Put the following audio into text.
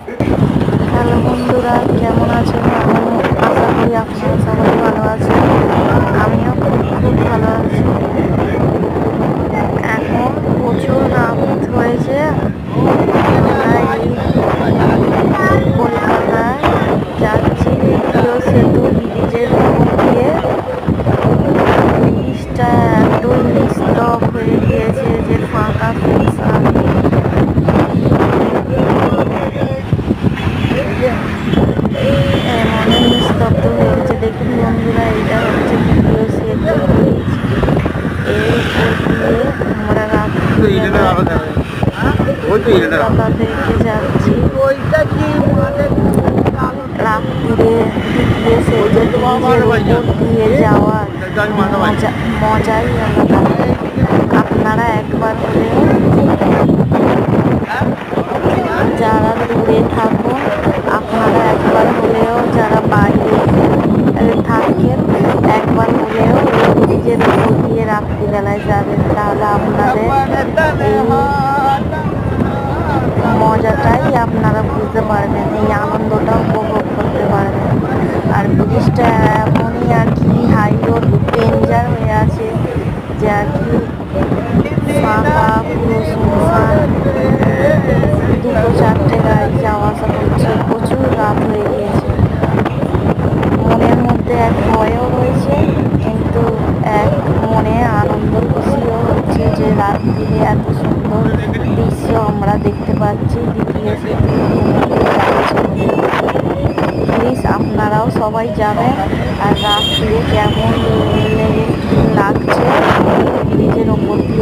Hello বন্ধুরা, কেমন আছেন? আশা করি আপনারা সবাই ভালো আছেন। আমিও খুব খুব ভালো আছি। এখন প্রচুর রাত হয়েছে। আমরা এই কলকাতায় যাচ্ছি দ্বিতীয় সেতু ব্রিজের উপর দিয়ে। ব্রিজটা একদম নিস্তব্ধ হয়ে গিয়েছে, যে ফাঁকা শুনশান। এমনই নিস্তব্ধ হয়ে গেছে। দেখুন বন্ধুরা, এটা হচ্ছে দ্বিতীয় সেতু ব্রিজ। এর উপর দিয়ে আমরা কলকাতা থেকে যাচ্ছি। রাত্রিরে দ্বিতীয় সেতু ব্রিজের উপর দিয়ে যাওয়ার মজাই আলাদা। আপনারা একবার হলেও, যারা দূরে থাকুন, আপনারা একবার হলেও, যারা বাইরে থাকেন, একবার হলেও এই ব্রিজের উপর দিয়ে রাত্রিবেলায় যাবেন। তাহলে আপনাদের এই মজাটাই আপনারা বুঝতে পারবেন, এই আনন্দটা উপভোগ করতে পারবেন। আর ব্রিজটা এমনই আর কি হাই রোড ডেঞ্জার হয়ে আছে, যে আর কি ফাঁকা, পুরো শুনশান। দুটো চারটে গাড়ি যাওয়া আসা করছে। প্রচুর রাত হয়ে গিয়েছে। মনের মধ্যে এক ভয়ও রয়েছে, কিন্তু এক মনে আনন্দ খুশিও হচ্ছে, যে রাত্রিরে এত সুন্দর দৃশ্য আমরা দেখতে পাচ্ছি দ্বিতীয় সেতু। প্লিজ আপনারাও সবাই যাবেন। আর রাত্রিরে কেমন লাগছে ব্রিজের ওপর দিয়ে